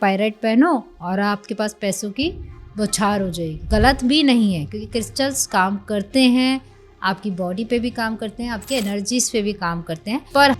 Pirate पहनो और आपके पास पैसों की बौछार हो जाएगी। गलत भी नहीं है क्योंकि क्रिस्टल्स काम करते हैं, आपकी बॉडी पे भी काम करते हैं, आपकी एनर्जीज पे भी काम करते हैं। पर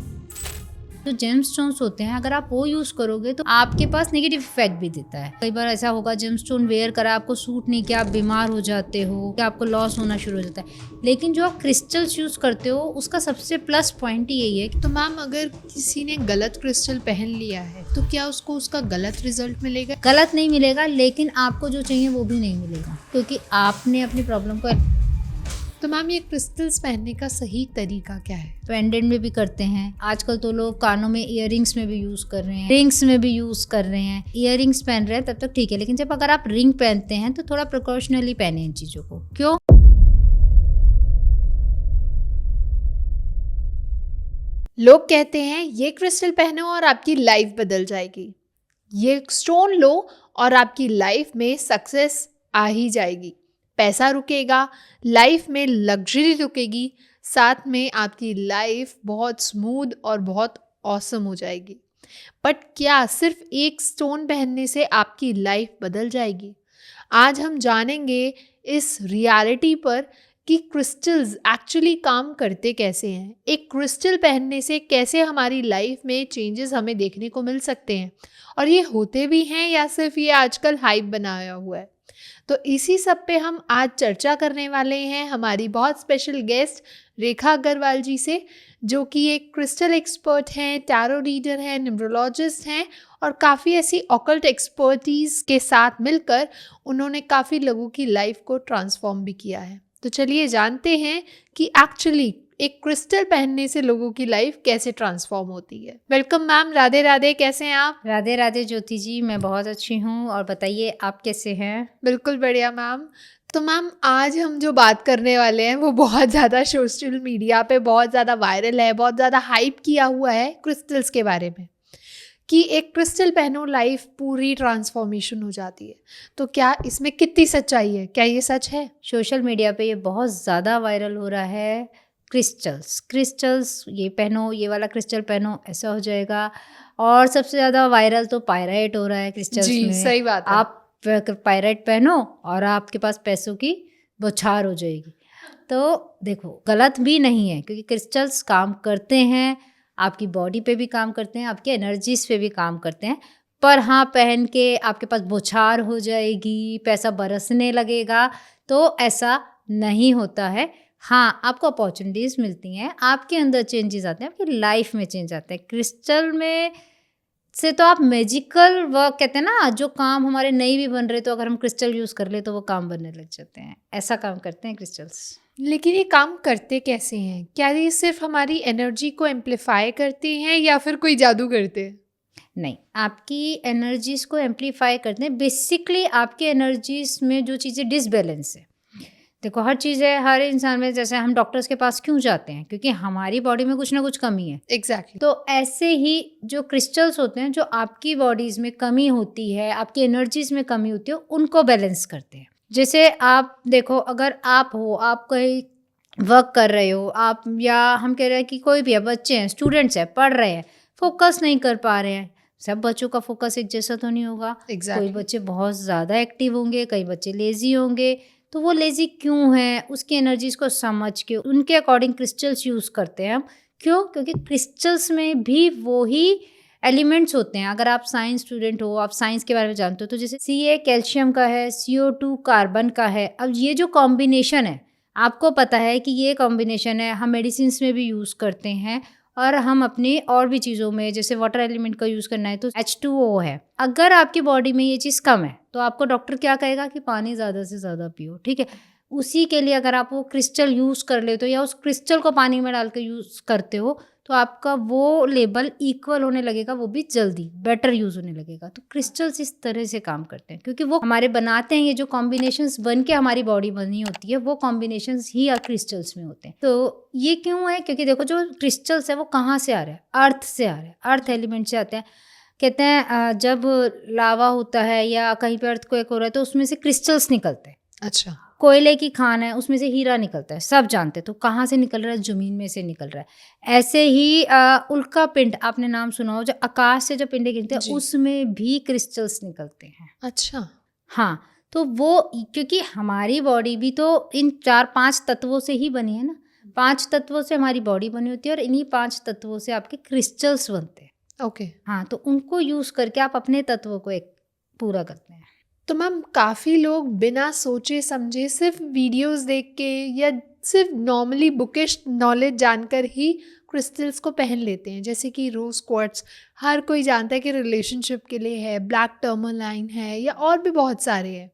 जो जेमस्टोन्स होते हैं अगर आप वो यूज करोगे तो आपके पास नेगेटिव इफेक्ट भी देता है। कई बार ऐसा होगा जेमस्टोन वेयर करा, आपको सूट नहीं किया, आप बीमार हो जाते हो, क्या आपको लॉस होना शुरू हो जाता है। लेकिन जो आप क्रिस्टल्स यूज करते हो उसका सबसे प्लस पॉइंट यही है। तो मैम अगर किसी ने गलत क्रिस्टल पहन लिया है तो क्या उसको उसका गलत रिजल्ट मिलेगा? गलत नहीं मिलेगा, लेकिन आपको जो चाहिए वो भी नहीं मिलेगा क्योंकि आपने अपनी प्रॉब्लम को तो मैम ये क्रिस्टल्स पहनने का सही तरीका क्या है? पेंडेंट में भी करते हैं, आजकल तो लोग कानों में इयररिंग्स में भी यूज कर रहे हैं, रिंग्स में भी यूज कर रहे हैं। इयररिंग्स पहन रहे हैं तब तक ठीक है, लेकिन जब अगर आप रिंग पहनते हैं तो थोड़ा प्रिकॉशनली पहने इन चीजों को। क्यों? लोग कहते हैं ये क्रिस्टल पहनो और आपकी लाइफ बदल जाएगी, ये स्टोन लो और आपकी लाइफ में सक्सेस आ ही जाएगी, पैसा रुकेगा, लाइफ में लग्जरी रुकेगी, साथ में आपकी लाइफ बहुत स्मूथ और बहुत ऑसम हो जाएगी। बट क्या सिर्फ एक स्टोन पहनने से आपकी लाइफ बदल जाएगी? आज हम जानेंगे इस रियलिटी पर कि क्रिस्टल्स एक्चुअली काम करते कैसे हैं, एक क्रिस्टल पहनने से कैसे हमारी लाइफ में चेंजेस हमें देखने को मिल सकते हैं, और ये होते भी हैं या सिर्फ ये आजकल हाइप बनाया हुआ है। तो इसी सब पे हम आज चर्चा करने वाले हैं हमारी बहुत स्पेशल गेस्ट रेखा अग्रवाल जी से, जो कि एक क्रिस्टल एक्सपर्ट हैं, टैरो रीडर हैं, न्यूमरोलॉजिस्ट हैं, और काफ़ी ऐसी ऑकल्ट एक्सपर्टीज़ के साथ मिलकर उन्होंने काफ़ी लोगों की लाइफ को ट्रांसफॉर्म भी किया है। तो चलिए जानते हैं कि एक्चुअली एक क्रिस्टल पहनने से लोगों की लाइफ कैसे ट्रांसफॉर्म होती है। वेलकम मैम, राधे राधे, कैसे हैं आप? राधे राधे ज्योति जी, मैं बहुत अच्छी हूँ, और बताइए आप कैसे हैं? बिल्कुल बढ़िया मैम। तो मैम आज हम जो बात करने वाले हैं वो बहुत ज़्यादा सोशल मीडिया पे बहुत ज़्यादा वायरल है, बहुत ज़्यादा हाइप किया हुआ है क्रिस्टल्स के बारे में, कि एक क्रिस्टल पहनो लाइफ पूरी ट्रांसफॉर्मेशन हो जाती है। तो क्या इसमें कितनी सच्चाई है, क्या ये सच है? सोशल मीडिया पे ये बहुत ज़्यादा वायरल हो रहा है। क्रिस्टल्स ये पहनो, ये वाला क्रिस्टल पहनो, ऐसा हो जाएगा। और सबसे ज़्यादा वायरल तो पायरेट हो रहा है क्रिस्टल्स जी, में। सही बात है। आप पायरेट पहनो और आपके पास पैसों की बौछार हो जाएगी। तो देखो, गलत भी नहीं है क्योंकि क्रिस्टल्स काम करते हैं, आपकी बॉडी पे भी काम करते हैं, आपके एनर्जीज पे भी काम करते हैं। पर हाँ, पहन के आपके पास बौछार हो जाएगी, पैसा बरसने लगेगा, तो ऐसा नहीं होता है। हाँ, आपको अपॉर्चुनिटीज़ मिलती हैं, आपके अंदर चेंजेस आते हैं, आपकी लाइफ में चेंज आते हैं। क्रिस्टल में से तो आप मैजिकल वर्क कहते हैं ना, जो काम हमारे नहीं भी बन रहे तो अगर हम क्रिस्टल यूज़ कर ले तो वो काम बनने लग जाते हैं। ऐसा काम करते हैं क्रिस्टल्स। लेकिन ये काम करते कैसे हैं? क्या ये सिर्फ हमारी एनर्जी को एम्पलीफाई करते हैं या फिर कोई जादू करते हैं? नहीं, आपकी एनर्जीज को एम्पलीफाई करते हैं। बेसिकली आपकी एनर्जीज में जो चीज़ें डिसबैलेंस है, देखो हर चीज़ है, हर इंसान में, जैसे हम डॉक्टर्स के पास क्यों जाते हैं? क्योंकि हमारी बॉडी में कुछ ना कुछ कमी है। एग्जैक्टली। तो ऐसे ही जो क्रिस्टल्स होते हैं, जो आपकी बॉडीज़ में कमी होती है, आपकी एनर्जीज में कमी होती है, उनको बैलेंस करते हैं। जैसे आप देखो, अगर आप कहीं वर्क कर रहे हो, आप, या हम कह रहे हैं कि कोई भी है, बच्चे हैं, स्टूडेंट्स हैं, पढ़ रहे हैं, फोकस नहीं कर पा रहे हैं। सब बच्चों का फोकस एक जैसा तो नहीं होगा। कोई बच्चे बहुत ज़्यादा एक्टिव होंगे, कई बच्चे लेज़ी होंगे। तो वो लेज़ी क्यों है, उसकी एनर्जीज को समझ के उनके अकॉर्डिंग क्रिस्टल्स यूज़ करते हैं हम। क्यों? क्योंकि क्रिस्टल्स में भी वही एलिमेंट्स होते हैं। अगर आप साइंस स्टूडेंट हो, आप साइंस के बारे में जानते हो, तो जैसे Ca कैल्शियम का है, CO2 कार्बन का है। अब ये जो कॉम्बिनेशन है, आपको पता है कि ये कॉम्बिनेशन है, हम मेडिसिन में भी यूज़ करते हैं, और हम अपनी और भी चीज़ों में, जैसे वाटर एलिमेंट का यूज़ करना है तो H2O है। अगर आपकी बॉडी में ये चीज़ कम है तो आपको डॉक्टर क्या कहेगा कि पानी ज़्यादा से ज़्यादा पियो, ठीक है। उसी के लिए अगर आप वो क्रिस्टल यूज़ कर लेते हो या उस क्रिस्टल को पानी में डाल के यूज़ करते हो, तो आपका वो लेवल इक्वल होने लगेगा, वो भी जल्दी बेटर यूज़ होने लगेगा। तो क्रिस्टल्स इस तरह से काम करते हैं क्योंकि वो हमारे बनाते हैं, ये जो कॉम्बिनेशंस बन के हमारी बॉडी बनी होती है, वो कॉम्बिनेशंस ही क्रिस्टल्स में होते हैं। तो ये क्यों है? क्योंकि देखो, जो क्रिस्टल्स है वो कहाँ से आ रहे हैं? अर्थ से आ रहे हैं, अर्थ एलिमेंट से आते हैं। कहते हैं जब लावा होता है या कहीं पे अर्थक्वेक हो रहा है तो उसमें से क्रिस्टल्स निकलते हैं। अच्छा। कोयले की खान है, उसमें से हीरा निकलता है, सब जानते हैं। तो कहाँ से निकल रहा है? ज़मीन में से निकल रहा है। ऐसे ही उल्का पिंड आपने नाम सुना हो, जो आकाश से जो पिंड गिरते हैं जी। उसमें भी क्रिस्टल्स निकलते हैं। अच्छा। हाँ, तो वो क्योंकि हमारी बॉडी भी तो इन 4-5 तत्वों से ही बनी है ना। 5 तत्वों से हमारी बॉडी बनी होती है और इन्हीं 5 तत्वों से आपके क्रिस्टल्स बनते हैं। ओके। हाँ, तो उनको यूज़ करके आप अपने तत्वों को एक पूरा करते हैं। तो मैम काफ़ी लोग बिना सोचे समझे सिर्फ वीडियोस देख के या सिर्फ नॉर्मली बुकिश नॉलेज जानकर ही क्रिस्टल्स को पहन लेते हैं, जैसे कि रोज क्वार्ट्स हर कोई जानता है कि रिलेशनशिप के लिए है, ब्लैक टर्मलाइन है या और भी बहुत सारे हैं।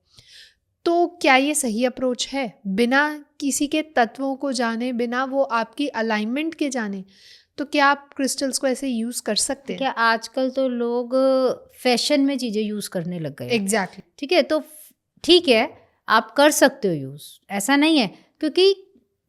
तो क्या ये सही अप्रोच है? बिना किसी के तत्वों को जाने, बिना वो आपकी अलाइनमेंट के जाने, तो क्या आप क्रिस्टल्स को ऐसे यूज़ कर सकते हैं? क्या आजकल तो लोग फैशन में चीज़ें यूज़ करने लग गए हैं। एग्जैक्टली। ठीक है, तो ठीक है, आप कर सकते हो यूज़, ऐसा नहीं है। क्योंकि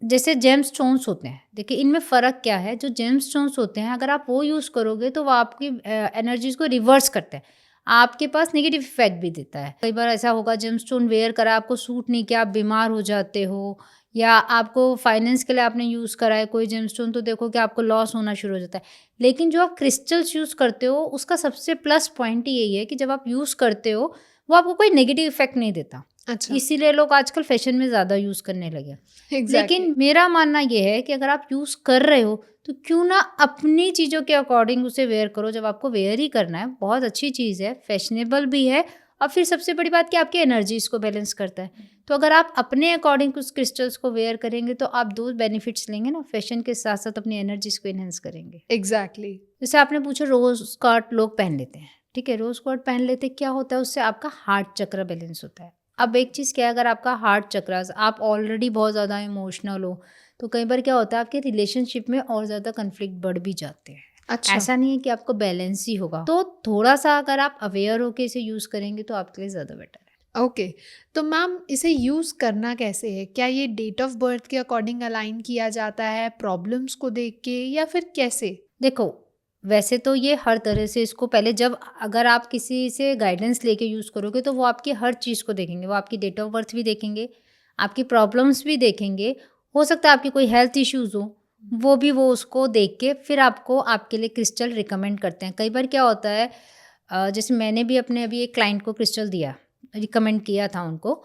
जैसे जेम्स स्टोन्स होते हैं, देखिए इनमें फ़र्क क्या है। जो जेम्स स्टोन्स होते हैं, अगर आप वो यूज़ करोगे तो वो आपकी एनर्जीज़ को रिवर्स करते हैं, आपके पास नेगेटिव इफेक्ट भी देता है। कई बार ऐसा होगा जेम्स स्टोन वेयर करा, आपको सूट नहीं किया, आप बीमार हो जाते हो, या आपको फाइनेंस के लिए आपने यूज़ करा है कोई जेम स्टोन, तो देखो कि आपको लॉस होना शुरू हो जाता है। लेकिन जो आप क्रिस्टल्स यूज़ करते हो, उसका सबसे प्लस पॉइंट यही है कि जब आप यूज़ करते हो, वो आपको कोई नेगेटिव इफेक्ट नहीं देता। अच्छा। इसीलिए लोग आजकल फैशन में ज़्यादा यूज़ करने लगे। एग्जैक्टली। लेकिन मेरा मानना ये है कि अगर आप यूज़ कर रहे हो तो क्यों ना अपनी चीज़ों के अकॉर्डिंग उसे वेयर करो। जब आपको वेयर ही करना है, बहुत अच्छी चीज़ है, फैशनेबल भी है, और फिर सबसे बड़ी बात कि आपकी एनर्जीज़ को बैलेंस करता है। तो अगर आप अपने अकॉर्डिंग उस क्रिस्टल्स को वेयर करेंगे तो आप 2 बेनिफिट्स लेंगे ना, फैशन के साथ साथ अपनी एनर्जीज़ को एनहांस करेंगे। एग्जैक्टली। जैसे आपने पूछा रोज़ स्कर्ट लोग पहन लेते हैं, ठीक है, रोज़ स्कर्ट पहन लेते, क्या होता है उससे? आपका हार्ट चक्र बैलेंस होता है। अब एक चीज़ क्या है, अगर आपका हार्ट चक्र, आप ऑलरेडी बहुत ज़्यादा इमोशनल हो, तो कई बार क्या होता है आपके रिलेशनशिप में और ज़्यादा कन्फ्लिक्ट बढ़ भी जाते हैं। अच्छा। ऐसा नहीं है कि आपको बैलेंस ही होगा। तो थोड़ा सा अगर आप अवेयर होकर इसे यूज़ करेंगे तो आपके लिए ज़्यादा बेटर है। ओके। तो मैम इसे यूज़ करना कैसे है? क्या ये डेट ऑफ बर्थ के अकॉर्डिंग अलाइन किया जाता है, प्रॉब्लम्स को देख के, या फिर कैसे? देखो, वैसे तो ये हर तरह से, इसको पहले जब अगर आप किसी से गाइडेंस लेके यूज़ करोगे तो वो आपकी हर चीज़ को देखेंगे। वो आपकी डेट ऑफ बर्थ भी देखेंगे, आपकी प्रॉब्लम्स भी देखेंगे, हो सकता है आपकी कोई हेल्थ इश्यूज़ हो, वो भी वो उसको देख के फिर आपको आपके लिए क्रिस्टल रिकमेंड करते हैं। कई बार क्या होता है, जैसे मैंने भी अपने अभी एक क्लाइंट को क्रिस्टल दिया, रिकमेंड किया था उनको,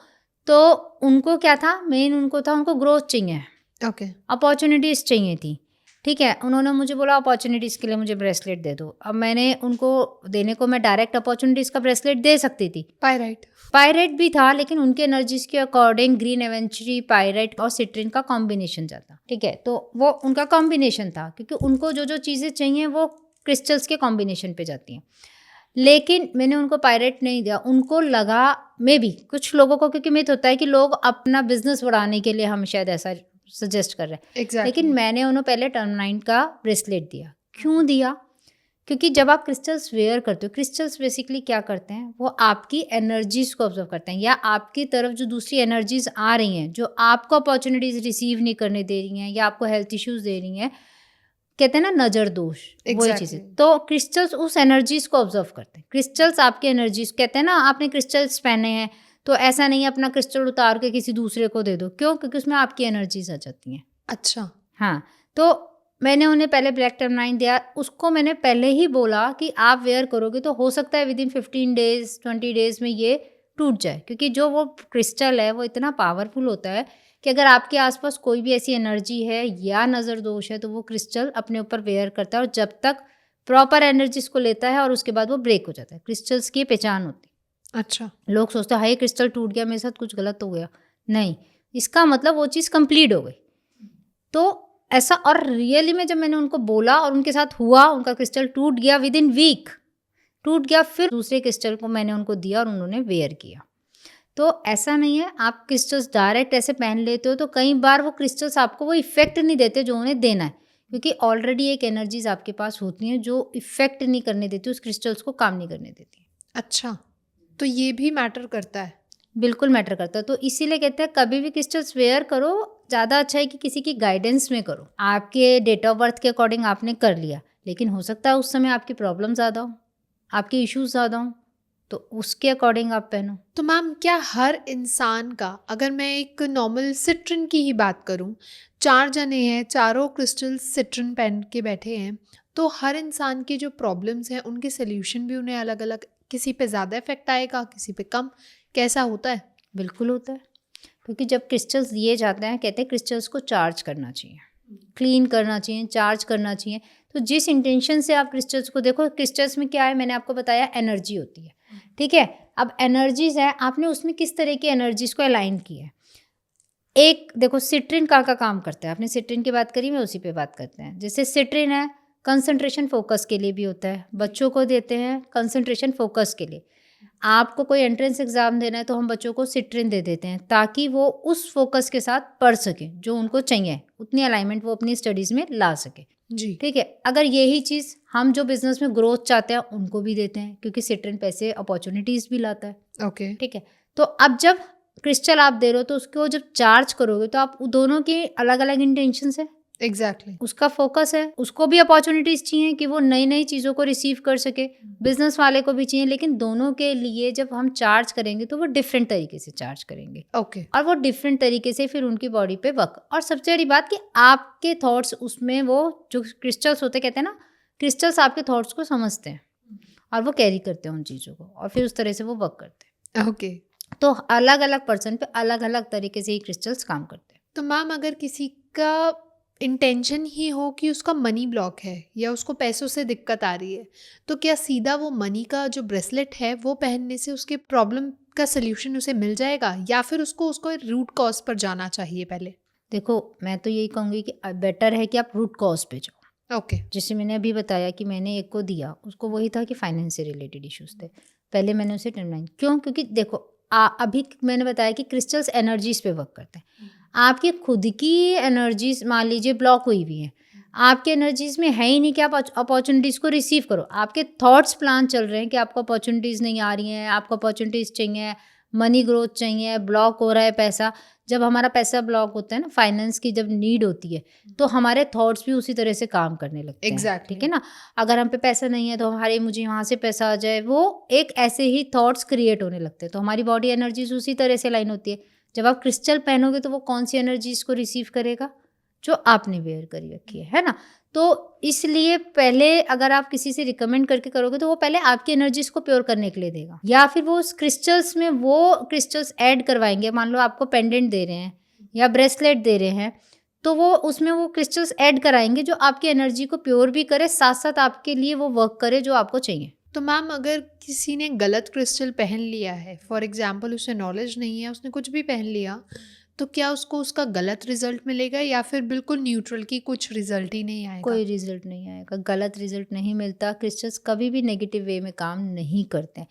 तो उनको क्या था, मेन उनको था, उनको ग्रोथ चाहिए, ओके। अपॉर्चुनिटीज़ चाहिए थी। ठीक है, उन्होंने मुझे बोला अपॉर्चुनिटीज़ के लिए मुझे ब्रेसलेट दे दो। अब मैंने उनको देने को, मैं डायरेक्ट अपॉर्चुनिटीज़ का ब्रेसलेट दे सकती थी, पायराइट। पायरेट भी था, लेकिन उनके एनर्जीज़ के अकॉर्डिंग ग्रीन एवेंचुरी, पायरेट और सिट्रिन का कॉम्बिनेशन जाता। ठीक है, तो वो उनका कॉम्बिनेशन था, क्योंकि उनको जो जो चीज़ें चाहिए वो क्रिस्टल्स के कॉम्बिनेशन पे जाती हैं। लेकिन मैंने उनको पायरेट नहीं दिया, उनको लगा, मे बी कुछ लोगों को, क्योंकि मिथ होता है कि लोग अपना बिजनेस बढ़ाने के लिए हम शायद ऐसा सजेस्ट कर रहे हैं। एग्जैक्टली। लेकिन मैंने उन्हें पहले टर्मलाइन का ब्रेसलेट दिया। क्यों दिया? क्योंकि जब आप क्रिस्टल्स वेयर करते हो, क्रिस्टल्स बेसिकली क्या करते हैं, वो आपकी एनर्जीज़ को ऑब्जर्व करते हैं, या आपकी तरफ जो दूसरी एनर्जीज़ आ रही हैं, जो आपको अपॉर्चुनिटीज़ रिसीव नहीं करने दे रही हैं या आपको हेल्थ इश्यूज़ दे रही हैं, कहते हैं ना नज़र दोष, वही चीज़ें। तो क्रिस्टल्स उस एनर्जीज़ को ऑब्जर्व करते हैं। क्रिस्टल्स आपकी एनर्जीज़, कहते हैं ना, आपने क्रिस्टल्स पहने हैं तो ऐसा नहीं है अपना क्रिस्टल उतार के किसी दूसरे को दे दो। क्यों? क्योंकि उसमें आपकी एनर्जीज़ आ जाती हैं। अच्छा। हाँ, तो मैंने उन्हें पहले ब्लैक टर्मलाइन दिया, उसको मैंने पहले ही बोला कि आप वेयर करोगे तो हो सकता है विदिन 15 डेज़ 20 डेज़ में ये टूट जाए, क्योंकि जो वो क्रिस्टल है वो इतना पावरफुल होता है कि अगर आपके आसपास कोई भी ऐसी एनर्जी है या नज़र दोष है तो वो क्रिस्टल अपने ऊपर वेयर करता है, और जब तक प्रॉपर एनर्जीज़ को लेता है और उसके बाद वो ब्रेक हो जाता है। क्रिस्टल्स की पहचान होती है। अच्छा। लोग सोचते हैं हाय क्रिस्टल टूट गया, मेरे साथ कुछ गलत हो गया। नहीं, इसका मतलब वो चीज़ कंप्लीट हो गई। तो ऐसा, और रियली में जब मैंने उनको बोला और उनके साथ हुआ, उनका क्रिस्टल टूट गया, विदिन वीक टूट गया। फिर दूसरे क्रिस्टल को मैंने उनको दिया और उन्होंने वेयर किया। तो ऐसा नहीं है आप क्रिस्टल्स डायरेक्ट ऐसे पहन लेते हो तो कई बार वो क्रिस्टल्स आपको वो इफेक्ट नहीं देते जो उन्हें देना है, क्योंकि ऑलरेडी एक एनर्जीज आपके पास होती हैं जो इफेक्ट नहीं करने देती, उस क्रिस्टल्स को काम नहीं करने देती। अच्छा, तो ये भी मैटर करता है? बिल्कुल मैटर करता है। तो इसीलिए कहते हैं कभी भी क्रिस्टल्स वेयर करो, ज़्यादा अच्छा है कि किसी की गाइडेंस में करो। आपके डेट ऑफ बर्थ के अकॉर्डिंग आपने कर लिया, लेकिन हो सकता है उस समय आपकी प्रॉब्लम ज़्यादा हो, आपके इश्यूज ज़्यादा हो, तो उसके अकॉर्डिंग आप पहनो। तो मैम क्या हर इंसान का, अगर मैं एक नॉर्मल सिट्रिन की ही बात करूं, 4 जने हैं, चारों क्रिस्टल सिट्रिन पहन के बैठे हैं, तो हर इंसान की जो प्रॉब्लम्स हैं उनके सोल्यूशन भी उन्हें अलग अलग, किसी पे ज़्यादा इफेक्ट आएगा, किसी पे कम, कैसा होता है? बिल्कुल होता है, क्योंकि जब क्रिस्टल्स दिए जाते हैं, कहते हैं क्रिस्टल्स को चार्ज करना चाहिए, क्लीन करना चाहिए, चार्ज करना चाहिए। तो जिस इंटेंशन से आप क्रिस्टल्स को देखो, क्रिस्टल्स में क्या है, मैंने आपको बताया एनर्जी होती है, ठीक है। अब एनर्जीज है, आपने उसमें किस तरह की एनर्जीज को अलाइन किया है। एक देखो सिट्रिन का काम करता है, आपने सिट्रिन की बात करी, मैं उसी पे बात करते हैं। जैसे सिट्रिन है, कंसंट्रेशन फोकस के लिए भी होता है, बच्चों को देते हैं कंसंट्रेशन फोकस के लिए। आपको कोई एंट्रेंस एग्जाम देना है तो हम बच्चों को सिट्रिन दे देते हैं, ताकि वो उस फोकस के साथ पढ़ सके जो उनको चाहिए, उतनी अलाइनमेंट वो अपनी स्टडीज़ में ला सके, जी। ठीक है। अगर यही चीज़ हम जो बिजनेस में ग्रोथ चाहते हैं उनको भी देते हैं, क्योंकि सिट्रिन पैसे अपॉर्चुनिटीज़ भी लाता है, ओके। ठीक है। तो अब जब क्रिस्टल आप दे रहे हो तो उसको जब चार्ज करोगे तो आप दोनों के अलग अलग इंटेंशन है, एग्जैक्टली। उसका फोकस है, उसको भी अपॉर्चुनिटीज़ चाहिए कि वो नई नई चीज़ों को रिसीव कर सके, बिजनेस वाले को भी चाहिए, लेकिन दोनों के लिए जब हम चार्ज करेंगे तो वो डिफरेंट तरीके से चार्ज करेंगे, ओके। और वो डिफरेंट तरीके से फिर उनकी बॉडी पे वर्क। और सबसे बड़ी बात कि आपके थॉट्स उसमें, वो जो क्रिस्टल्स होते कहते हैं ना, क्रिस्टल्स आपके थॉट्स को समझते हैं और वो कैरी करते हैं उन चीज़ों को, और फिर उस तरह से वो वर्क करते हैं। ओके। तो अलग अलग पर्सन पे अलग अलग तरीके से ही क्रिस्टल्स काम करते हैं। तो मैम अगर किसी का इंटेंशन ही हो कि उसका मनी ब्लॉक है या उसको पैसों से दिक्कत आ रही है, तो क्या सीधा वो मनी का जो ब्रेसलेट है वो पहनने से उसके प्रॉब्लम का सल्यूशन उसे मिल जाएगा, या फिर उसको रूट कॉज पर जाना चाहिए पहले? देखो, मैं तो यही कहूँगी कि बेटर है कि आप रूट कॉज पे जाओ। ओके। जैसे मैंने अभी बताया कि मैंने एक को दिया, उसको वही था कि फाइनेंस से रिलेटेड इश्यूज थे, पहले मैंने उसे टर्मिनेट क्यों, क्योंकि देखो अभी मैंने बताया कि क्रिस्टल्स एनर्जीज पे वर्क करते हैं। आपकी खुद की एनर्जीज मान लीजिए ब्लॉक हुई हुई है, आपके एनर्जीज में है ही नहीं कि आप अपॉर्चुनिटीज़ को रिसीव करो। आपके थॉट्स प्लान चल रहे हैं कि आपको अपॉर्चुनिटीज़ नहीं आ रही हैं, आपको अपॉर्चुनिटीज़ चाहिए, मनी ग्रोथ चाहिए, ब्लॉक हो रहा है पैसा। जब हमारा पैसा ब्लॉक होता है ना, फाइनेंस की जब नीड होती है, तो हमारे थॉट्स भी उसी तरह से काम करने लगते हैं। Exactly. ठीक है ना। अगर हम पे पैसा नहीं है तो हमारे मुझे यहाँ से पैसा आ जाए, वो एक ऐसे ही थॉट्स क्रिएट होने लगते हैं। तो हमारी बॉडी एनर्जीज उसी तरह से लाइन होती है। जब आप क्रिस्टल पहनोगे तो वो कौन सी एनर्जीज को रिसीव करेगा, जो आपने वेयर करी रखी है ना। तो इसलिए पहले अगर आप किसी से रिकमेंड करके करोगे तो वो पहले आपकी एनर्जीज को प्योर करने के लिए देगा, या फिर वो उस क्रिस्टल्स में वो क्रिस्टल्स ऐड करवाएंगे। मान लो आपको पेंडेंट दे रहे हैं या ब्रेसलेट दे रहे हैं, तो वो उसमें वो क्रिस्टल्स ऐड कराएंगे जो आपकी एनर्जी को प्योर भी करे, साथ साथ आपके लिए वो वर्क करे जो आपको चाहिए। तो मैम अगर किसी ने गलत क्रिस्टल पहन लिया है, फॉर एग्जाम्पल उसे नॉलेज नहीं है, उसने कुछ भी पहन लिया, तो क्या उसको उसका गलत रिजल्ट मिलेगा या फिर बिल्कुल न्यूट्रल की कुछ रिजल्ट ही नहीं आएगा? कोई रिजल्ट नहीं आएगा, गलत रिजल्ट नहीं मिलता। क्रिस्टल्स कभी भी नेगेटिव वे में काम नहीं करते हैं।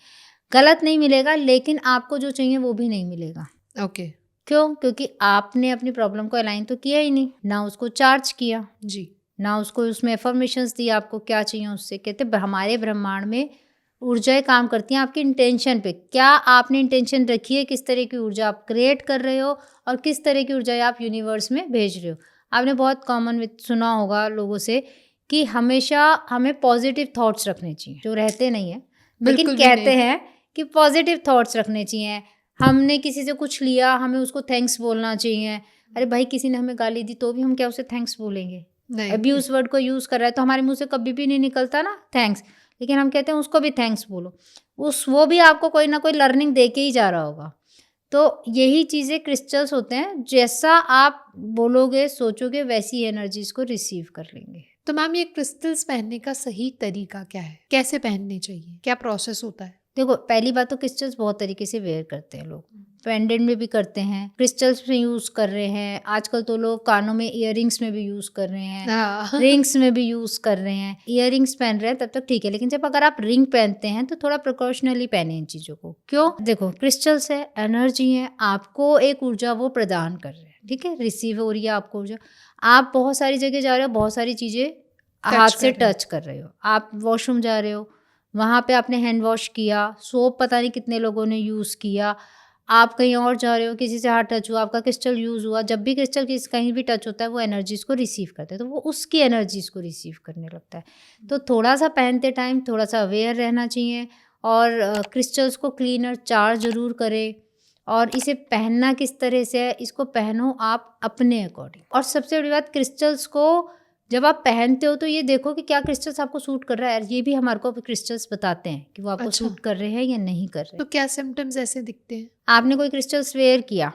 गलत नहीं मिलेगा, लेकिन आपको जो चाहिए वो भी नहीं मिलेगा। ओके। क्यों? क्योंकि आपने अपनी प्रॉब्लम को अलाइन तो किया ही नहीं, ना उसको चार्ज किया, जी। ना उसको उसमें एफर्मेशंस दी आपको क्या चाहिए उससे। कहते हमारे ब्रह्मांड में ऊर्जाएं काम करती हैं आपकी इंटेंशन पे। क्या आपने इंटेंशन रखी है, किस तरह की ऊर्जा आप क्रिएट कर रहे हो और किस तरह की ऊर्जा आप यूनिवर्स में भेज रहे हो। आपने बहुत कॉमन विद सुना होगा लोगों से कि हमेशा हमें पॉजिटिव थॉट्स रखने चाहिए, जो रहते नहीं है लेकिन बिल्कुल भी कहते नहीं। हैं कि पॉजिटिव थॉट्स रखने चाहिए। हमने किसी से कुछ लिया, हमें उसको थैंक्स बोलना चाहिए। अरे भाई, किसी ने हमें गाली दी तो भी हम क्या उसे थैंक्स बोलेंगे? नहीं। अब्यूज वर्ड को यूज़ कर रहा है तो हमारे मुंह से कभी भी नहीं निकलता ना थैंक्स, लेकिन हम कहते हैं उसको भी थैंक्स बोलो। वो भी आपको कोई ना कोई लर्निंग दे के ही जा रहा होगा। तो यही चीज़ें क्रिस्टल्स होते हैं, जैसा आप बोलोगे सोचोगे वैसी एनर्जीज को रिसीव कर लेंगे। तो मैम ये क्रिस्टल्स पहनने का सही तरीका क्या है, कैसे पहनने चाहिए, क्या प्रोसेस होता है? देखो, पहली बात तो क्रिस्टल्स बहुत तरीके से वेयर करते हैं लोग, पेंडेंट में भी करते हैं, क्रिस्टल्स में यूज़ कर रहे हैं। आजकल तो लोग कानों में इयररिंग्स में भी यूज़ कर रहे हैं, हाँ। रिंग्स में भी यूज़ कर रहे हैं। इयररिंग्स पहन रहे हैं तब तक ठीक है, लेकिन जब अगर आप रिंग पहनते हैं तो थोड़ा प्रिकॉशनली पहने इन चीज़ों को। क्यों? देखो, क्रिस्टल्स है, एनर्जी है, आपको एक ऊर्जा वो प्रदान कर रहे हैं, ठीक है, रिसीव हो रही है आपको ऊर्जा। आप बहुत सारी जगह जा रहे हो, बहुत सारी चीज़ें हाथ से टच कर रहे हो। आप वॉशरूम जा रहे हो, वहाँ पे आपने हैंड वॉश किया, सोप पता नहीं कितने लोगों ने यूज़ किया। आप कहीं और जा रहे हो, किसी से हाथ टच हुआ, आपका क्रिस्टल यूज़ हुआ। जब भी क्रिस्टल कहीं भी टच होता है वो एनर्जीज़ को रिसीव करता है, तो वो उसकी एनर्जीज़ को रिसीव करने लगता है। तो थोड़ा सा पहनते टाइम थोड़ा सा अवेयर रहना चाहिए, और क्रिस्टल्स को क्लीन और चार्ज ज़रूर करें। और इसे पहनना किस तरह से है, इसको पहनो आप अपने अकॉर्डिंग। और सबसे बड़ी बात, क्रिस्टल्स को जब आप पहनते हो तो ये देखो कि क्या क्रिस्टल्स आपको सूट कर रहा है। ये भी हमारे को क्रिस्टल्स बताते हैं कि वो आपको अच्छा। सूट कर रहे हैं या नहीं कर रहे। तो क्या सिम्टम्स ऐसे दिखते हैं? आपने कोई क्रिस्टल्स वेयर किया,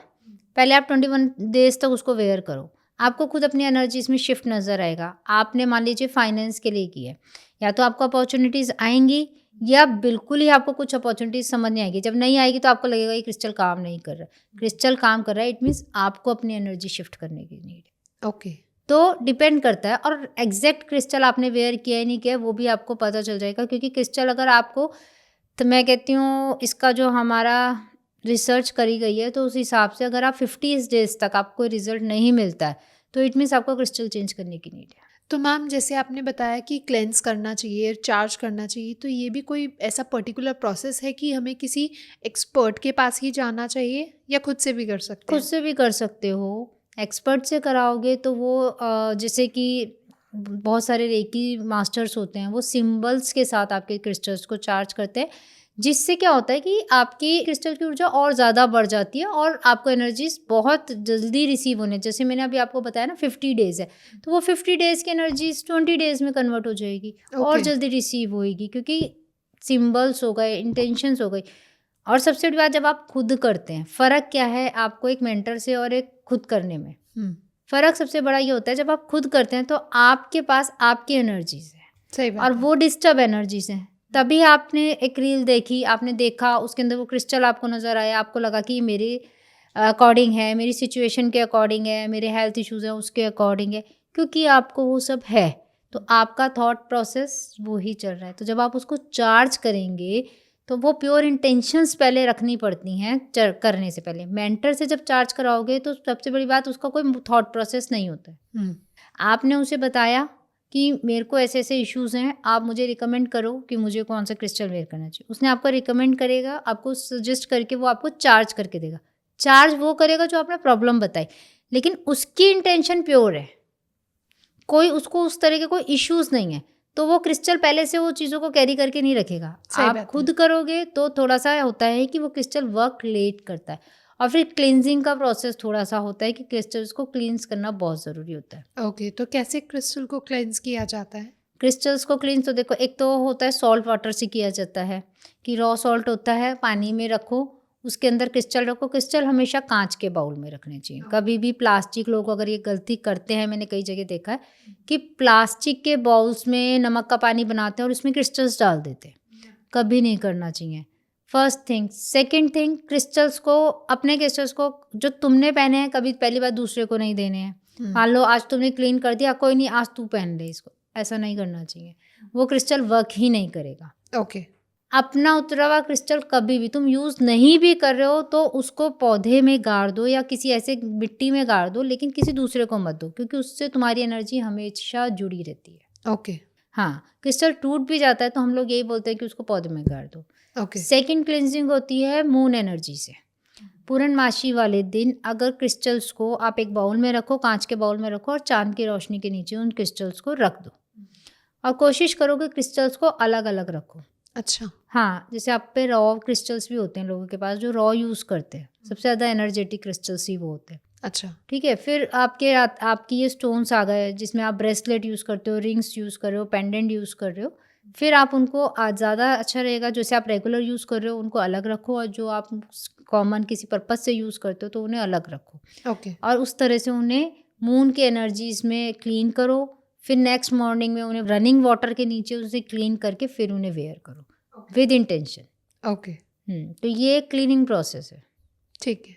पहले आप 21 डेज तक उसको वेयर करो, आपको खुद अपनी एनर्जीज में शिफ्ट नज़र आएगा। आपने मान लीजिए फाइनेंस के लिए किया है, या तो आपको अपॉर्चुनिटीज़ आएंगी या बिल्कुल ही आपको कुछ अपॉर्चुनिटीज़ समझ नहीं आएगी। जब नहीं आएगी तो आपको लगेगा ये क्रिस्टल काम नहीं कर रहा। क्रिस्टल काम कर रहा है, इट मीन्स आपको अपनी एनर्जी शिफ्ट करने की नीड है। ओके। तो डिपेंड करता है। और एग्जैक्ट क्रिस्टल आपने वेयर किया है नहीं किया है वो भी आपको पता चल जाएगा, क्योंकि क्रिस्टल अगर आपको, तो मैं कहती हूँ इसका जो हमारा रिसर्च करी गई है तो उस हिसाब से अगर आप 50 डेज तक आपको रिजल्ट नहीं मिलता है तो इट मीन्स आपको क्रिस्टल चेंज करने की नीड है। तो मैम जैसे आपने बताया कि क्लेंस करना चाहिए, चार्ज करना चाहिए, तो ये भी कोई ऐसा पर्टिकुलर प्रोसेस है कि हमें किसी एक्सपर्ट के पास ही जाना चाहिए या खुद से भी कर सकते खुद हैं? से भी कर सकते हो। एक्सपर्ट से कराओगे तो वो जैसे कि बहुत सारे रेकी मास्टर्स होते हैं, वो सिंबल्स के साथ आपके क्रिस्टल्स को चार्ज करते हैं, जिससे क्या होता है कि आपकी क्रिस्टल की ऊर्जा और ज़्यादा बढ़ जाती है और आपको एनर्जीज बहुत जल्दी रिसीव होने, जैसे मैंने अभी आपको बताया ना 50 डेज़ है, तो वो 50 डेज़ की एनर्जीज 20 डेज़ में कन्वर्ट हो जाएगी और ओके। जल्दी रिसीव होएगी, क्योंकि सिंबल्स हो गए, इंटेंशंस हो गई। और सबसे बड़ी बात, जब आप खुद करते हैं, फ़र्क क्या है आपको एक मेंटर से और एक खुद करने में? फ़र्क सबसे बड़ा ये होता है, जब आप खुद करते हैं तो आपके पास आपकी एनर्जीज है सही बात और है। वो डिस्टर्ब एनर्जीज हैं। तभी आपने एक रील देखी, आपने देखा, उसके अंदर वो क्रिस्टल आपको नज़र आया, आपको लगा कि ये मेरे अकॉर्डिंग है, मेरी सिचुएशन के अकॉर्डिंग है, मेरे हेल्थ इश्यूज़ हैं उसके अकॉर्डिंग है, क्योंकि आपको वो सब है तो आपका थॉट प्रोसेस वो ही चल रहा है। तो जब आप उसको चार्ज करेंगे तो वो प्योर इंटेंशंस पहले रखनी पड़ती हैं करने से पहले। मेंटर से जब चार्ज कराओगे तो सबसे बड़ी बात, उसका कोई थॉट प्रोसेस नहीं होता है। आपने उसे बताया कि मेरे को ऐसे ऐसे इश्यूज़ हैं, आप मुझे रिकमेंड करो कि मुझे कौन सा क्रिस्टल वेयर करना चाहिए। उसने आपको रिकमेंड करेगा, आपको सजेस्ट करके वो आपको चार्ज करके देगा। चार्ज वो करेगा जो आपने प्रॉब्लम बताई, लेकिन उसकी इंटेंशन प्योर है, कोई उसको उस तरह के कोई इश्यूज़ नहीं है, तो वो क्रिस्टल पहले से वो चीज़ों को कैरी करके नहीं रखेगा। सही आप बात है। खुद करोगे तो थोड़ा सा होता है कि वो क्रिस्टल वर्क लेट करता है, और फिर क्लींजिंग का प्रोसेस थोड़ा सा होता है कि क्रिस्टल्स को क्लींस करना बहुत ज़रूरी होता है। ओके, तो कैसे क्रिस्टल को क्लेंस किया जाता है? क्रिस्टल्स को क्लींस तो देखो, एक तो होता है सॉल्ट वाटर से किया जाता है, कि रॉ सॉल्ट होता है, पानी में रखो, उसके अंदर क्रिस्टल रखो। क्रिस्टल हमेशा कांच के बाउल में रखने चाहिए, कभी भी प्लास्टिक, लोग अगर ये गलती करते हैं, मैंने कई जगह देखा है कि प्लास्टिक के बाउल्स में नमक का पानी बनाते हैं और उसमें क्रिस्टल्स डाल देते हैं, कभी नहीं करना चाहिए। First thing. Second thing, crystals को, अपने क्रिस्टल्स को जो तुमने पहने हैं, कभी पहली बार दूसरे को नहीं देने हैं। मान लो आज तुमने क्लीन कर दिया, कोई नहीं आज तू पहन ले इसको, ऐसा नहीं करना चाहिए, वो क्रिस्टल वर्क ही नहीं करेगा। ओके। अपना उतरा हुआ क्रिस्टल कभी भी तुम यूज़ नहीं भी कर रहे हो तो उसको पौधे में गाड़ दो या किसी ऐसे मिट्टी में गाड़ दो, लेकिन किसी दूसरे को मत दो, क्योंकि उससे तुम्हारी एनर्जी हमेशा जुड़ी रहती है। ओके। हाँ, क्रिस्टल टूट भी जाता है तो हम लोग यही बोलते हैं कि उसको पौधे में गाड़ दो। ओके। सेकंड क्लिनजिंग होती है मून एनर्जी से। पूर्णमासी वाले दिन अगर क्रिस्टल्स को आप एक बाउल में रखो, कांच के बाउल में रखो, और चांद की रोशनी के नीचे उन क्रिस्टल्स को रख दो, और कोशिश करो कि क्रिस्टल्स को अलग अलग रखो। अच्छा। हाँ, जैसे आप पे रॉ क्रिस्टल्स भी होते हैं लोगों के पास जो रॉ यूज़ करते हैं, सबसे ज़्यादा एनर्जेटिक क्रिस्टल्स ही वो होते हैं। अच्छा। ठीक है, फिर आपकी ये स्टोन्स आ गए जिसमें आप ब्रेसलेट यूज़ करते हो, रिंग्स यूज़ कर रहे हो, पेंडेंट यूज़ कर रहे हो, फिर आप उनको ज़्यादा अच्छा रहेगा, जैसे आप रेगुलर यूज़ कर रहे हो उनको अलग रखो, और जो आप कॉमन किसी पर्पज़ से यूज़ करते हो तो उन्हें अलग रखो। ओके। और उस तरह से उन्हें मून की एनर्जीज़ में क्लीन करो, फिर नेक्स्ट मॉर्निंग में उन्हें रनिंग वाटर के नीचे उसे क्लीन करके फिर उन्हें वेयर करो विद इंटेंशन। ओके। तो ये क्लीनिंग प्रोसेस है, ठीक है।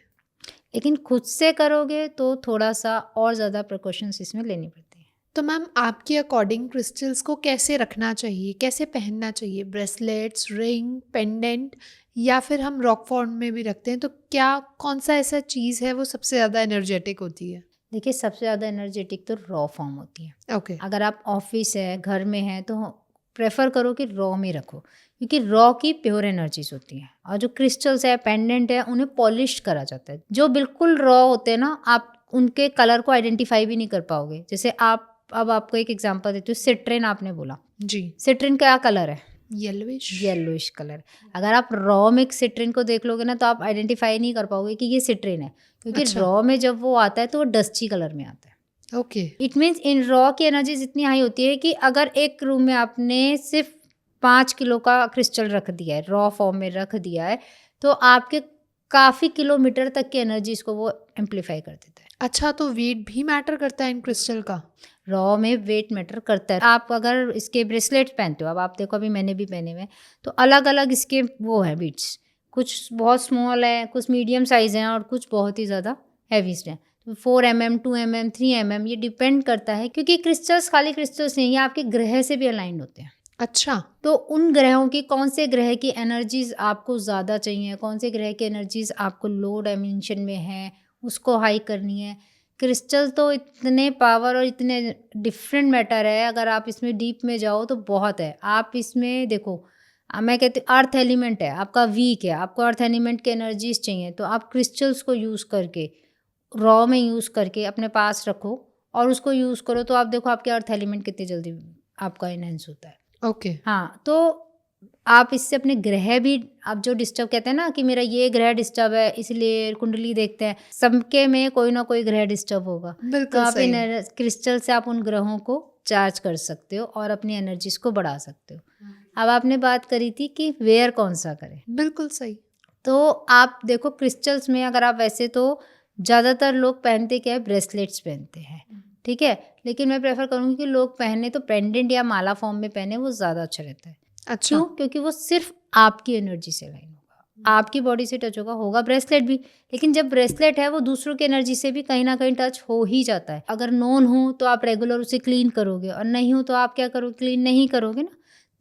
लेकिन खुद से करोगे तो थोड़ा सा और ज़्यादा प्रिकॉशंस इसमें लेनी पड़ती है। तो मैम आपके अकॉर्डिंग क्रिस्टल्स को कैसे रखना चाहिए, कैसे पहनना चाहिए? ब्रेसलेट्स, रिंग, पेंडेंट, या फिर हम रॉक फॉर्म में भी रखते हैं, तो क्या कौन सा ऐसा चीज़ है वो सबसे ज़्यादा एनर्जेटिक होती है? देखिए, सबसे ज़्यादा एनर्जेटिक तो रॉ फॉर्म होती है। ओके। अगर आप ऑफिस है, घर में है, तो प्रेफर करो कि रॉ में रखो, क्योंकि रॉ की प्योर एनर्जीज होती हैं, और जो क्रिस्टल्स है, पेंडेंट है, उन्हें पॉलिश करा जाता है। जो बिल्कुल रॉ होते हैं ना, आप उनके कलर को आइडेंटिफाई भी नहीं कर पाओगे। जैसे आप, अब आपको एक एग्जांपल देती हूँ, सिट्रिन आपने बोला, जी। सिट्रिन क्या कलर है? Yellowish colour. अगर आप रॉ में सिट्रिन को देख लोगे ना तो आप आइडेंटिफाई नहीं कर पाओगे कि ये सिट्रिन है, क्योंकि अच्छा। रॉ में जब वो आता है तो वो डस्टी कलर में आता है। Okay. It means in raw की एनर्जीज इतनी हाई होती है कि अगर एक रूम में आपने सिर्फ 5 किलो का क्रिस्टल रख दिया है, रॉ फॉर्म में रख दिया है, तो आपके काफ़ी किलोमीटर तक की एनर्जीज को वो एम्पलीफाई कर देता है। अच्छा, तो वेट भी मैटर करता है इन क्रिस्टल का? रॉ में वेट मैटर करता है। आप अगर इसके ब्रेसलेट पहनते हो, अब आप देखो अभी मैंने भी पहने हुए हैं, तो अलग अलग इसके वो हैं बीट्स, कुछ बहुत स्मॉल है, कुछ मीडियम साइज़ हैं और कुछ बहुत ही ज़्यादा हैवीस्ट हैं। तो 4 mm 2 mm 3 mm ये डिपेंड करता है, क्योंकि क्रिस्टल्स खाली क्रिस्टल्स नहीं, ये आपके ग्रह से भी अलाइंड होते हैं। अच्छा। तो उन ग्रहों की कौन से ग्रह की एनर्जीज आपको ज़्यादा चाहिए, कौन से ग्रह की एनर्जीज आपको लो डायमेंशन में है, उसको हाई करनी है। क्रिस्टल तो इतने पावर और इतने डिफरेंट मैटर है, अगर आप इसमें डीप में जाओ तो बहुत है। आप इसमें देखो, मैं कहती हूँ अर्थ एलिमेंट है आपका वीक है, आपको अर्थ एलिमेंट की एनर्जीज चाहिए, तो आप क्रिस्टल्स को यूज़ करके, रॉ में यूज़ करके अपने पास रखो और उसको यूज़ करो, तो आप देखो आपके अर्थ एलिमेंट कितनी जल्दी आपका इनहेंस होता है। ओके। हाँ, तो आप इससे अपने ग्रह भी, आप जो डिस्टर्ब कहते हैं ना कि मेरा ये ग्रह डिस्टर्ब है इसलिए कुंडली देखते हैं, सबके में कोई ना कोई ग्रह डिस्टर्ब होगा, तो बिल्कुल आप सही। इन क्रिस्टल से आप उन ग्रहों को चार्ज कर सकते हो और अपनी एनर्जीज को बढ़ा सकते हो। अब आपने बात करी थी कि वेयर कौन सा करें, बिल्कुल सही। तो आप देखो क्रिस्टल्स में अगर आप वैसे तो ज़्यादातर लोग पहनते क्या है, ब्रेसलेट्स पहनते हैं, ठीक है, लेकिन मैं प्रेफर करूँगी कि लोग पहने तो पेंडेंट या माला फॉर्म में पहने, वो ज़्यादा अच्छा रहता है। अच्छा। क्यों? क्योंकि वो सिर्फ आपकी एनर्जी से लाइन होगा, आपकी बॉडी से टच होगा ब्रेसलेट भी, लेकिन जब ब्रेसलेट है वो दूसरों की एनर्जी से भी कहीं ना कहीं टच हो ही जाता है। अगर नॉन हो तो आप रेगुलर उसे क्लीन करोगे, और नहीं हो तो आप क्या करोगे, क्लीन नहीं करोगे ना,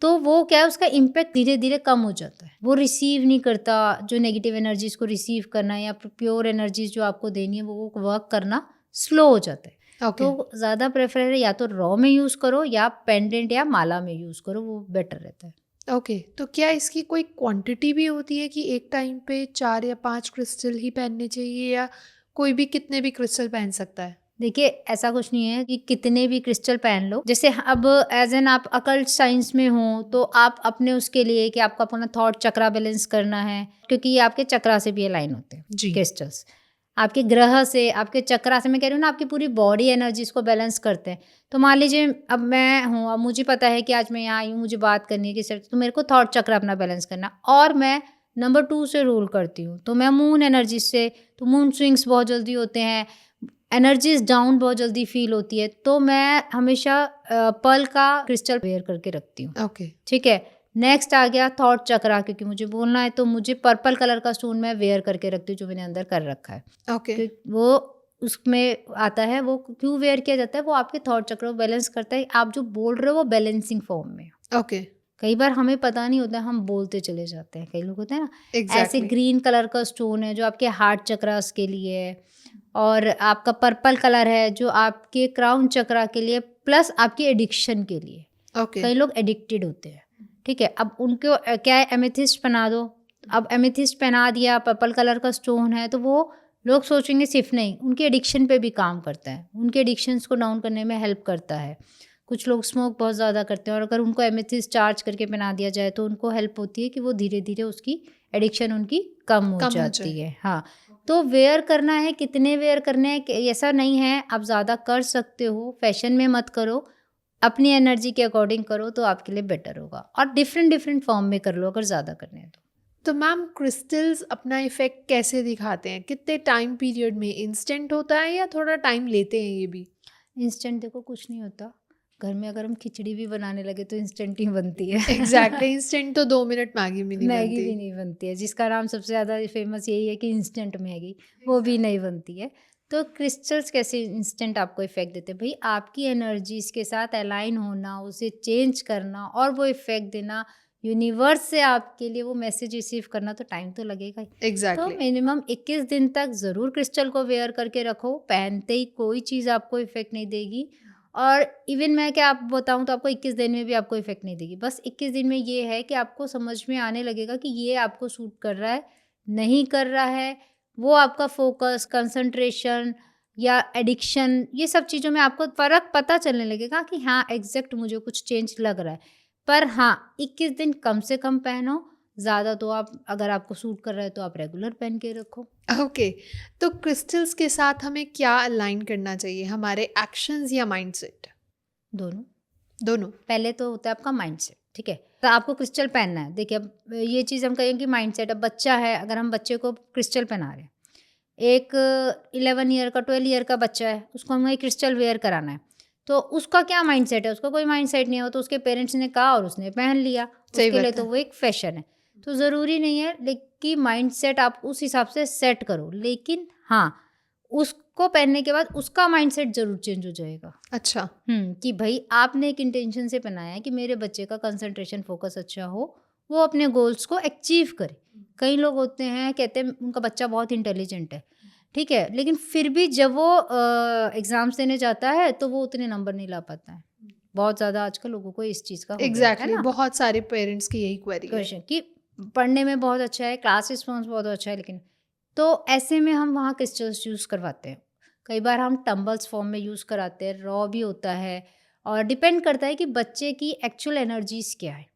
तो वो क्या है, उसका इम्पैक्ट धीरे धीरे कम हो जाता है, वो रिसीव नहीं करता, जो नेगेटिव एनर्जीज को रिसीव करना है या प्योर एनर्जीज जो आपको देनी है वो वर्क करना स्लो हो जाता है। ओके। तो ज़्यादा प्रेफर है या तो रॉ में यूज़ करो या पेंडेंट या माला में यूज़ करो, वो बेटर रहता है। ओके, तो क्या इसकी कोई क्वांटिटी भी होती है कि एक टाइम पे 4 या 5 क्रिस्टल ही पहनने चाहिए, या कोई भी कितने भी क्रिस्टल पहन सकता है? देखिए, ऐसा कुछ नहीं है कि कितने भी क्रिस्टल पहन लो। जैसे अब एज एन आप अकल्ट साइंस में हो तो आप अपने उसके लिए कि आपको अपना थॉट चक्रा बैलेंस करना है, क्योंकि ये आपके चक्रा से भी अलाइन होते हैं जी। क्रिस्टल्स, आपके ग्रह से, आपके चक्रा से, मैं कह रही हूँ ना, आपकी पूरी बॉडी एनर्जीज को बैलेंस करते हैं। तो मान लीजिए अब मैं हूँ, अब मुझे पता है कि आज मैं यहाँ आई हूँ, मुझे बात करनी है किसी, तो मेरे को थॉट चक्रा अपना बैलेंस करना, और मैं नंबर 2 से रूल करती हूँ, तो मैं मून एनर्जी से, तो मून स्विंग्स बहुत जल्दी होते हैं, एनर्जीज डाउन बहुत जल्दी फील होती है, तो मैं हमेशा पर्ल का क्रिस्टल वेयर करके रखती हूँ। ओके। ठीक है, नेक्स्ट आ गया थॉट चक्रा, क्योंकि मुझे बोलना है तो मुझे पर्पल कलर का स्टोन मैं वेयर करके रखती हूँ, जो मैंने अंदर कर रखा है। ओके। वो उसमें आता है, वो क्यों वेयर किया जाता है, वो आपके थॉट चक्र को बैलेंस करता है, आप जो बोल रहे हो वो बैलेंसिंग फॉर्म में। ओके। कई बार हमें पता नहीं होता, हम बोलते चले जाते हैं, कई लोग होते हैं ना, ऐसे एग्जैक्टली। ग्रीन कलर का स्टोन है जो आपके हार्ट चक्रास के लिए है, और आपका पर्पल कलर है जो आपके क्राउन चक्रा के लिए, प्लस आपकी एडिक्शन के लिए। ओके। कई लोग एडिक्टेड होते हैं, ठीक है, अब उनको क्या है, एमेथिस्ट पहना दो। अब एमेथिस्ट पहना दिया, पर्पल कलर का स्टोन है, तो वो लोग सोचेंगे सिर्फ नहीं, उनके एडिक्शन पे भी काम करता है, उनके एडिक्शंस को डाउन करने में हेल्प करता है। कुछ लोग स्मोक बहुत ज़्यादा करते हैं, और अगर उनको एमेथिस्ट चार्ज करके पहना दिया जाए तो उनको हेल्प होती है कि वो धीरे धीरे उसकी एडिक्शन उनकी कम हो जाती है। हाँ, तो वेयर करना है, कितने वेयर करने हैं ऐसा नहीं है, आप ज़्यादा कर सकते हो, फैशन में मत करो, अपनी एनर्जी के अकॉर्डिंग करो तो आपके लिए बेटर होगा, और डिफरेंट डिफरेंट फॉर्म में कर लो अगर ज़्यादा करने हैं तो मैम, क्रिस्टल्स अपना इफेक्ट कैसे दिखाते हैं? कितने टाइम पीरियड में? इंस्टेंट होता है या थोड़ा टाइम लेते हैं ये भी? इंस्टेंट देखो कुछ नहीं होता, घर में अगर हम खिचड़ी भी बनाने लगे तो इंस्टेंट ही बनती है। एग्जैक्टली। इंस्टेंट तो 2 मिनट मैगी में नहीं मैगी बनती। भी नहीं बनती है, जिसका नाम सबसे ज़्यादा फेमस यही है कि इंस्टेंट मैगी, वो भी नहीं बनती है। तो क्रिस्टल्स कैसे इंस्टेंट आपको इफेक्ट देते हैं, भाई आपकी एनर्जीज के साथ अलाइन होना, उसे चेंज करना और वो इफेक्ट देना, यूनिवर्स से आपके लिए वो मैसेज रिसीव करना, तो टाइम तो लगेगा ही। तो एग्जैक्टली। मिनिमम 21 दिन तक ज़रूर क्रिस्टल को वेयर करके रखो, पहनते ही कोई चीज़ आपको इफेक्ट नहीं देगी, और इवन मैं क्या आप बताऊं तो आपको 21 दिन में भी आपको इफेक्ट नहीं देगी। बस 21 दिन में ये है कि आपको समझ में आने लगेगा कि ये आपको सूट कर रहा है, नहीं कर रहा है, वो आपका फोकस, कंसंट्रेशन या एडिक्शन, ये सब चीज़ों में आपको फ़र्क पता चलने लगेगा कि हाँ एग्जैक्ट मुझे कुछ चेंज लग रहा है। पर हाँ 21 दिन कम से कम पहनो, ज़्यादा तो आप अगर आपको सूट कर रहा है तो आप रेगुलर पहन के रखो। ओके, तो क्रिस्टल्स के साथ हमें क्या अलाइन करना चाहिए, हमारे एक्शंस या माइंडसेट? दोनों। दोनों। पहले तो होता है आपका माइंडसेट, ठीक है, तो आपको क्रिस्टल पहनना है। देखिए अब ये चीज़ हम कहेंगे कि माइंडसेट, अब बच्चा है, अगर हम बच्चे को क्रिस्टल पहना रहे हैं, एक 11 ईयर का 12 ईयर का बच्चा है, उसको हमें क्रिस्टल वेयर कराना है, तो उसका क्या माइंडसेट है? उसका कोई माइंडसेट नहीं है, वो तो उसके पेरेंट्स ने कहा और उसने पहन लिया, सही उसके लिए बात तो है। वो एक फैशन है। तो ज़रूरी नहीं है कि माइंडसेट आप उस हिसाब से सेट करो, लेकिन हाँ उसको पहनने के बाद उसका माइंडसेट ज़रूर चेंज हो जाएगा। अच्छा। कि भाई आपने एक इंटेंशन से बनाया है कि मेरे बच्चे का कंसंट्रेशन फोकस अच्छा हो, वो अपने गोल्स को अचीव करे। कई लोग होते हैं कहते हैं उनका बच्चा बहुत इंटेलिजेंट है, ठीक है, लेकिन फिर भी जब वो एग्जाम्स देने जाता है तो वो उतने नंबर नहीं ला पाता है। बहुत ज़्यादा आजकल लोगों को इस चीज़ का हो गया है एग्जैक्टली, ना बहुत सारे पेरेंट्स की यही क्वेरी है। क्वेश्चन कि पढ़ने में बहुत अच्छा है, क्लास रिस्पॉन्स बहुत अच्छा है, लेकिन तो ऐसे में हम वहाँ क्रिस्टल्स यूज़ करवाते हैं। कई बार हम टम्बल्स फॉर्म में यूज़ कराते हैं, रॉ भी होता है, और डिपेंड करता है कि बच्चे की एक्चुअल एनर्जीज क्या है।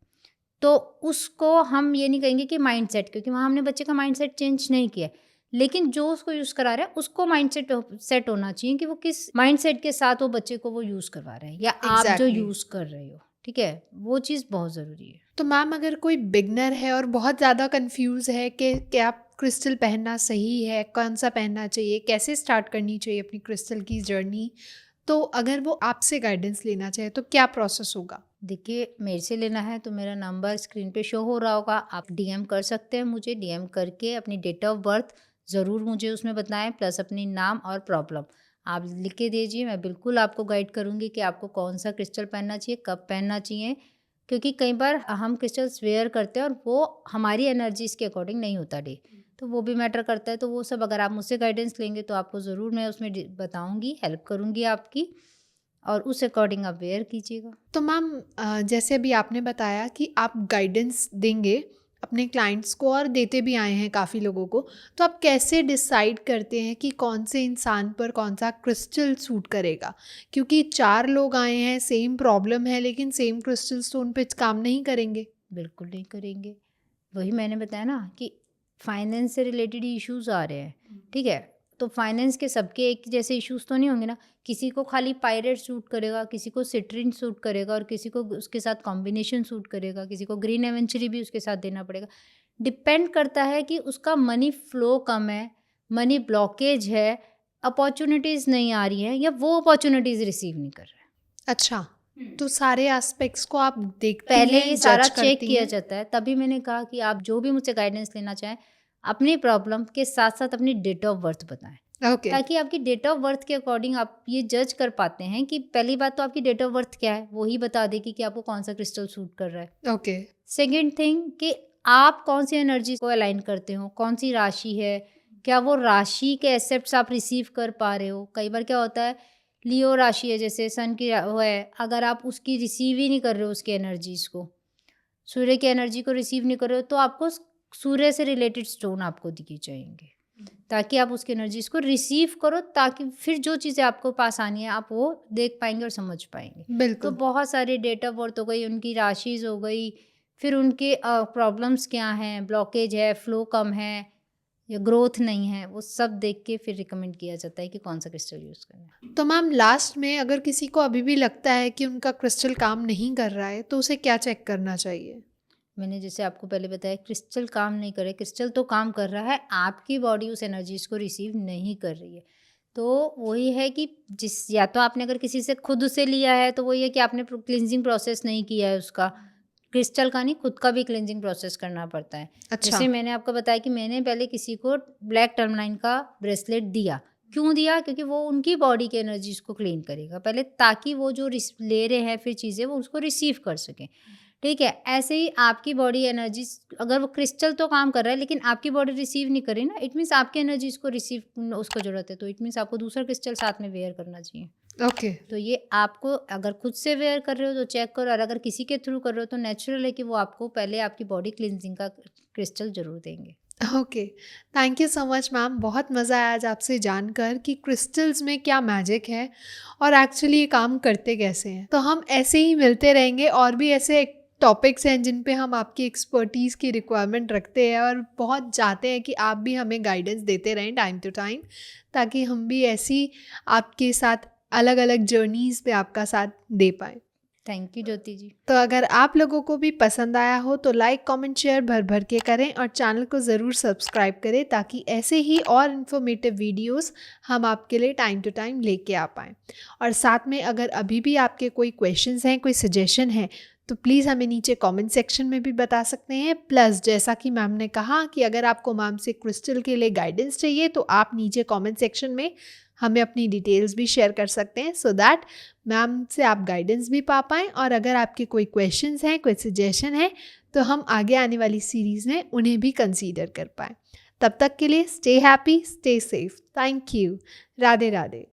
तो उसको हम ये नहीं कहेंगे कि माइंडसेट, क्योंकि वहाँ हमने बच्चे का माइंडसेट चेंज नहीं किया है, लेकिन जो उसको यूज़ करा रहा है उसको माइंडसेट सेट होना चाहिए कि वो किस माइंडसेट के साथ वो बच्चे को वो यूज़ करवा रहे हैं, या आप जो एग्जैक्टली। यूज़ कर रहे हो, ठीक है, वो चीज़ बहुत ज़रूरी है। तो मैम, अगर कोई बिगनर है और बहुत ज़्यादा कंफ्यूज है कि क्या क्रिस्टल पहनना सही है, कौन सा पहनना चाहिए, कैसे स्टार्ट करनी चाहिए अपनी क्रिस्टल की जर्नी, तो अगर वो आपसे गाइडेंस लेना चाहे तो क्या प्रोसेस होगा? देखिए मेरे से लेना है तो मेरा नंबर स्क्रीन पे शो हो रहा होगा, आप डीएम कर सकते हैं मुझे। डीएम करके अपनी डेट ऑफ बर्थ ज़रूर मुझे उसमें बताएं, प्लस अपनी नाम और प्रॉब्लम आप लिख के दीजिए। मैं बिल्कुल आपको गाइड करूँगी कि आपको कौन सा क्रिस्टल पहनना चाहिए, कब पहनना चाहिए, क्योंकि कई बार हम क्रिस्टल्स वेयर करते हैं और वो हमारी एनर्जीज़ के अकॉर्डिंग नहीं होता डे, तो वो भी मैटर करता है। तो वो सब अगर आप मुझसे गाइडेंस लेंगे तो आपको ज़रूर मैं उसमें बताऊँगी, हेल्प करूँगी आपकी, और उस अकॉर्डिंग आप वेयर कीजिएगा। तो मैम, जैसे अभी आपने बताया कि आप गाइडेंस देंगे अपने क्लाइंट्स को और देते भी आए हैं काफ़ी लोगों को, तो आप कैसे डिसाइड करते हैं कि कौन से इंसान पर कौन सा क्रिस्टल सूट करेगा? क्योंकि 4 लोग आए हैं, सेम प्रॉब्लम है, लेकिन सेम क्रिस्टल्स तो उन पे काम नहीं करेंगे। बिल्कुल नहीं करेंगे। वही मैंने बताया ना कि फाइनेंस से रिलेटेड इश्यूज़ आ रहे हैं, ठीक है? तो फाइनेंस के सबके एक जैसे इश्यूज़ तो नहीं होंगे ना। किसी को खाली पायरेट सूट करेगा, किसी को सिट्रिन सूट करेगा, और किसी को उसके साथ कॉम्बिनेशन सूट करेगा, किसी को ग्रीन एवेंचुरी भी उसके साथ देना पड़ेगा। डिपेंड करता है कि उसका मनी फ्लो कम है, मनी ब्लॉकेज है, अपॉर्च्युनिटीज़ नहीं आ रही हैं, या वो अपॉर्च्युनिटीज़ रिसीव नहीं कर रहा है। अच्छा, तो सारे एस्पेक्ट्स को आप देखती पहले हैं, ये सारा जज चेक करती किया हैं? जाता है, तभी मैंने कहा कि आप जो भी मुझसे गाइडेंस लेना चाहें, अपनी प्रॉब्लम के साथ-साथ अपनी डेट ऑफ बर्थ बताएँ, ओके। ताकि आपकी डेट ऑफ बर्थ के अकॉर्डिंग आप ये जज कर पाते हैं कि पहली बात तो आपकी डेट ऑफ बर्थ क्या है, वो ही बता देगी कि आपको कौन-सा क्रिस्टल सूट कर रहा है। ओके। सेकंड थिंग कि आप कौन-सी एनर्जी को अलाइन करते हो, कौन-सी राशि है, क्या वो राशि के एसेप्ट्स आप रिसीव कर पा रहे हो? कई बार क्या होता है, लियो राशि है जैसे सन की वो है, अगर आप उसकी रिसीव ही नहीं कर रहे हो उसकी एनर्जीज़ को, सूर्य की एनर्जी को रिसीव नहीं कर रहे हो, तो आपको सूर्य से रिलेटेड स्टोन आपको दिए जाएंगे, ताकि आप उसकी एनर्जीज को रिसीव करो, ताकि फिर जो चीज़ें आपको पास आनी है आप वो देख पाएंगे और समझ पाएंगे। तो बिल्कुल। बहुत सारे डेट ऑफ बर्थ हो गई, उनकी राशिज हो गई, फिर उनके प्रॉब्लम्स क्या हैं, ब्लॉकेज है, फ्लो कम है, या ग्रोथ नहीं है, वो सब देख के फिर रिकमेंड किया जाता है कि कौन सा क्रिस्टल यूज़ करना है। तो मैम, लास्ट में अगर किसी को अभी भी लगता है कि उनका क्रिस्टल काम नहीं कर रहा है, तो उसे क्या चेक करना चाहिए? मैंने जैसे आपको पहले बताया, क्रिस्टल काम नहीं करे, क्रिस्टल तो काम कर रहा है, आपकी बॉडी उस एनर्जीज को रिसीव नहीं कर रही है। तो वही है कि या तो आपने अगर किसी से खुद उसे लिया है, तो वही है कि आपने क्लिनजिंग प्रोसेस नहीं किया है उसका, क्रिस्टल का नहीं, खुद का भी क्लिनजिंग प्रोसेस करना पड़ता है। अच्छा। जैसे मैंने आपको बताया कि मैंने पहले किसी को ब्लैक टर्मलाइन का ब्रेसलेट दिया, क्यों दिया? क्योंकि वो उनकी बॉडी की एनर्जीज को क्लीन करेगा पहले, ताकि वो जो ले रहे हैं फिर चीज़ें, वो उसको रिसीव कर सकें, ठीक है। ऐसे ही आपकी बॉडी एनर्जी, अगर वो क्रिस्टल तो काम कर रहा है लेकिन आपकी बॉडी रिसीव नहीं कर रही ना, इट मीन्स आपकी एनर्जीज को रिसीव उसको ज़रूरत है, तो इट मीन्स आपको दूसरा क्रिस्टल साथ में वेयर करना चाहिए। ओके। तो ये आपको अगर खुद से वेयर कर रहे हो तो चेक करो, और अगर किसी के थ्रू कर रहे हो तो नेचुरल है कि वो आपको पहले आपकी बॉडी क्लिनजिंग का क्रिस्टल ज़रूर देंगे। Okay, thank you so much ma'am. बहुत मज़ा आया आज आपसे जानकर कि क्रिस्टल्स में क्या मैजिक है और एक्चुअली ये काम करते कैसे हैं। तो हम ऐसे ही मिलते रहेंगे और भी ऐसे टॉपिक्स हैं जिन पे हम आपकी एक्सपर्टीज़ की रिक्वायरमेंट रखते हैं और बहुत चाहते हैं कि आप भी हमें गाइडेंस देते रहें टाइम टू टाइम, ताकि हम भी ऐसी आपके साथ अलग अलग जर्नीज़ पे आपका साथ दे पाएँ। थैंक यू ज्योति जी। तो अगर आप लोगों को भी पसंद आया हो तो लाइक, कमेंट, शेयर भर भर के करें और चैनल को ज़रूर सब्सक्राइब करें, ताकि ऐसे ही और इन्फॉर्मेटिव वीडियोस हम आपके लिए टाइम टू टाइम लेके आ पाएँ। और साथ में अगर अभी भी आपके कोई क्वेश्चंस हैं, कोई सजेशन है, तो प्लीज़ हमें नीचे कमेंट सेक्शन में भी बता सकते हैं। प्लस जैसा कि मैम ने कहा कि अगर आपको मैम से क्रिस्टल के लिए गाइडेंस चाहिए तो आप नीचे कमेंट सेक्शन में हमें अपनी डिटेल्स भी शेयर कर सकते हैं, सो दैट मैम से आप गाइडेंस भी पा पाएँ। और अगर आपके कोई क्वेश्चंस हैं, कोई सजेशन है, तो हम आगे आने वाली सीरीज़ में उन्हें भी कंसीडर कर पाएँ। तब तक के लिए stay happy, stay safe. Thank you. Radhe Radhe.